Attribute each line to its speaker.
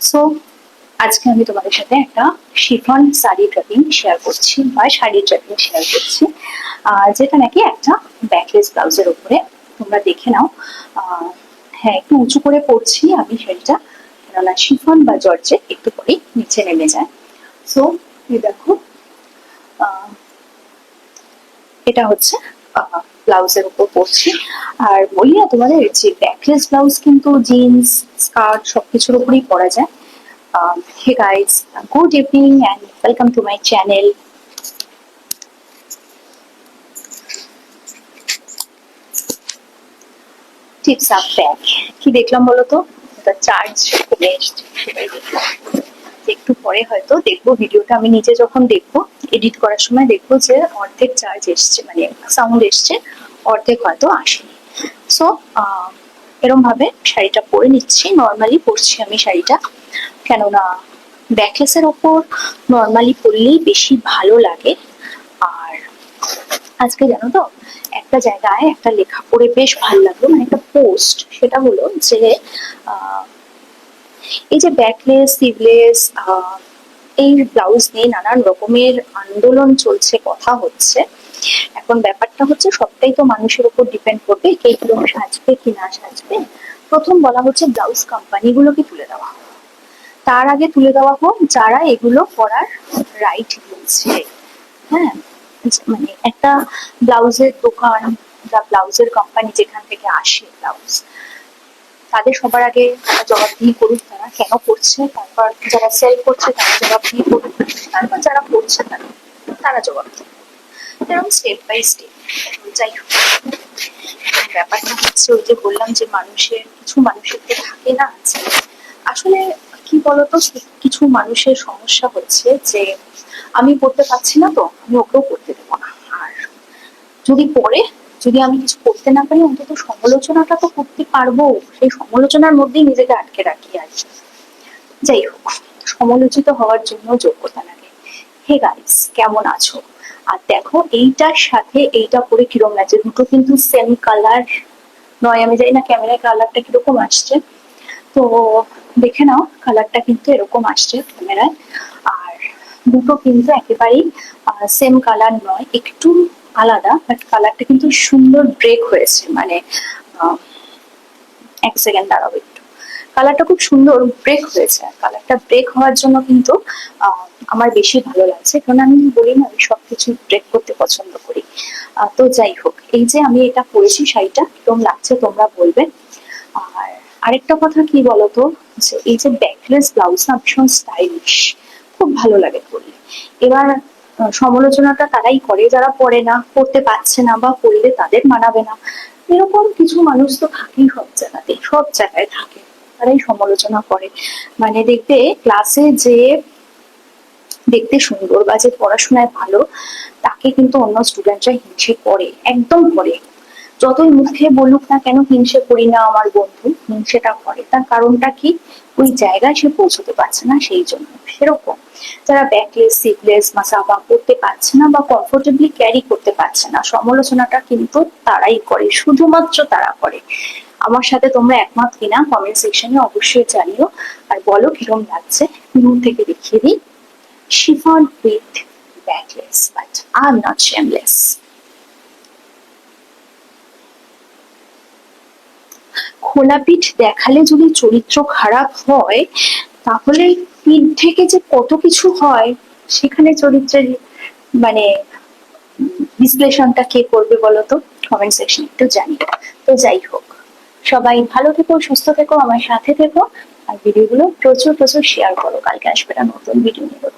Speaker 1: So আজকে আমি তোমাদের সাথে একটা শিফন শাড়ি ড্রেপিং শেয়ার করছি বা শাড়ি ড্রেপিং শেয়ার করছি, যেটা নাকি একটা ব্যাকলেস ব্লাউজের উপরে। তোমরা দেখে নাও। হ্যাঁ, একটু উঁচু করে পরছি আমি শাড়িটা, কেননা শিফন বা জর্জেট একটু পরেই নিচে নেমে যায়। সো এই দেখো, এটা হচ্ছে ব্লাউজের উপর পরছি। আর বলি না তোমাদের, যে ব্যাকলেস ব্লাউজ কিন্তু জিন্স স্কার্ট সবকিছুর উপরেই পরা যায়। Hey guys, good evening and welcome to my channel. Tips up back. কি দেখলাম বলো তো, এটা চার্জ কমে এসছে, সেটাই দেখলাম। একটু পরে হয়তো দেখবো ভিডিওটা, আমি নিজে যখন দেখবো এডিট করার সময় দেখবো যে অর্ধেক চার্জ এসছে, মানে সাউন্ড এসছে, অর্ধেক হয়তো আসেনি। সো এরম ভাবে শাড়িটা পরে নিচ্ছি, নর্মালি পরছি আমি শাড়িটা, কেননা ব্যাকলেসের ওপর নর্মালি পরলেই বেশি ভালো লাগে। আর আজকে জানো তো, একটা জায়গায় একটা লেখা পড়ে বেশ ভালো লাগলো, মানে একটা পোস্ট, সেটা হলো যে এই যে ব্যাকলেস স্লিভলেস এই ব্লাউজ নিয়ে নানান রকমের আন্দোলন চলছে, কথা হচ্ছে। এখন ব্যাপারটা হচ্ছে সবটাই তো মানুষের উপর ডিপেন্ড করবে, কে কিরকম সাজবে কি না সাজবে। প্রথম বলা হচ্ছে ব্লাউজ কোম্পানিগুলোকে তুলে দেওয়া, তার আগে তুলে দেওয়া হোক যারা এগুলো করার রাইট দিচ্ছে। হ্যাঁ, মানে একটা ব্লাউজের দোকান বা ব্লাউজের কোম্পানি যেখান থেকে আসে ব্লাউজ, তাদের সবার আগে জবাবদিহি করুক তারা কেন করছে, তারপর যারা সেল করছে তারা জবাবদিহি করুক, তারপর যারা করছে তারা তারা জবাবদিহি, এরকম স্টেপ বাই স্টেপ। যাই হোক, ব্যাপারটা হচ্ছে ওই যে বললাম যে কিছু মানুষের তো থাকে না, যে আসলে কি বলতো, কিছু মানুষের সমস্যা হচ্ছে যে আমি পড়তে পারছি না, তো আমি ওকেও পড়তে দেবো না। আর যদি আমি কিছু করতে না পারি, অন্তত সমালোচনাটা তো করতে পারবো, সেই সমালোচনার মধ্যেই নিজেকে আটকে রাখি আর কি। যাই হোক, সমালোচিত হওয়ার জন্য যোগ্যতা লাগে। হে গাইস, কেমন আছো? আর দেখো, এইটার সাথে এইটা পরে কিরকম লাগছে, দুটো কিন্তু সেম কালার নয়। আমি জানি না ক্যামেরায় কালারটা কিরকম আসছে, তো দেখে নাও, কালারটা কিন্তু এরকম আসছে ক্যামেরায়। আর দুটো কিন্তু একেবারেই সেম কালার নয়, একটু আলাদা, বাট কালারটা কিন্তু সুন্দর ব্রেক হয়েছে। মানে এক সেকেন্ড দাঁড়াও একটু, কালারটা খুব সুন্দর ব্রেক হয়েছে। কালারটা ব্রেক হওয়ার জন্য কিন্তু আমার বেশি ভালো লাগছে, কারণ আমি বলি না, আমি সবকিছু ব্রেক করতে পছন্দ করি। তো যাই হোক, এই যে আমি এটা পরেছি শাড়িটা কিরকম লাগছে তোমরা বলবে। আর আরেকটা কথা কি বলতো, যে এই যে ব্যাকলেস ব্লাউজ না ভীষণ স্টাইলিশ, খুব ভালো লাগে পরলে। এবার সমালোচনাটা তারাই করে যারা পরে না, পড়তে পারছে না, বা পড়লে তাদের মানাবে না। এরকম কিছু মানুষ তো থাকেই, সব জায়গাতে সব জায়গায় থাকে, তারাই সমালোচনা করে। মানে দেখবে ক্লাসে যে দেখতে সুন্দর বা যে পড়াশোনায় ভালো, তাকে কিন্তু অন্য স্টুডেন্টরা হিংসে করে, একদম করে। যতই মুখে বলুক না কেন হিংসে করি না আমার বন্ধু, হিংসেটা করে। তার কারণটা কি? ওই জায়গায় সে পৌঁছতে পারছে না, সেই জন্য। সেরকম যারা ব্যাকলেস স্লিভলেস মাসাবা করতে পারছে না বা কমফোর্টেবলি ক্যারি করতে পারছে না, সমালোচনাটা কিন্তু তারাই করে, শুধুমাত্র তারা করে। আমার সাথে তোমরা একমত কিনা কমেন্ট সেকশনে অবশ্যই জানিও, আর বলো কিরকম লাগছে। দূর থেকে দেখিয়ে দিই, chiffon with backless, but I am not shameless. খোলা পিঠ দেখালে যদি চরিত্র খারাপ হয়, তাহলে পিঠ থেকে যে কত কিছু হয়, সেখানে চরিত্রের মানে বিশ্লেষণটা কে করবে বলো তো? কমেন্ট সেকশনে একটু জানিও। তো যাই হোক, সবাই ভালো থেকো, সুস্থ থেকো, আমার সাথে থেকো, আর ভিডিওগুলো প্রচুর প্রচুর শেয়ার করো। কালকে আসবে না নতুন ভিডিও নিয়ে।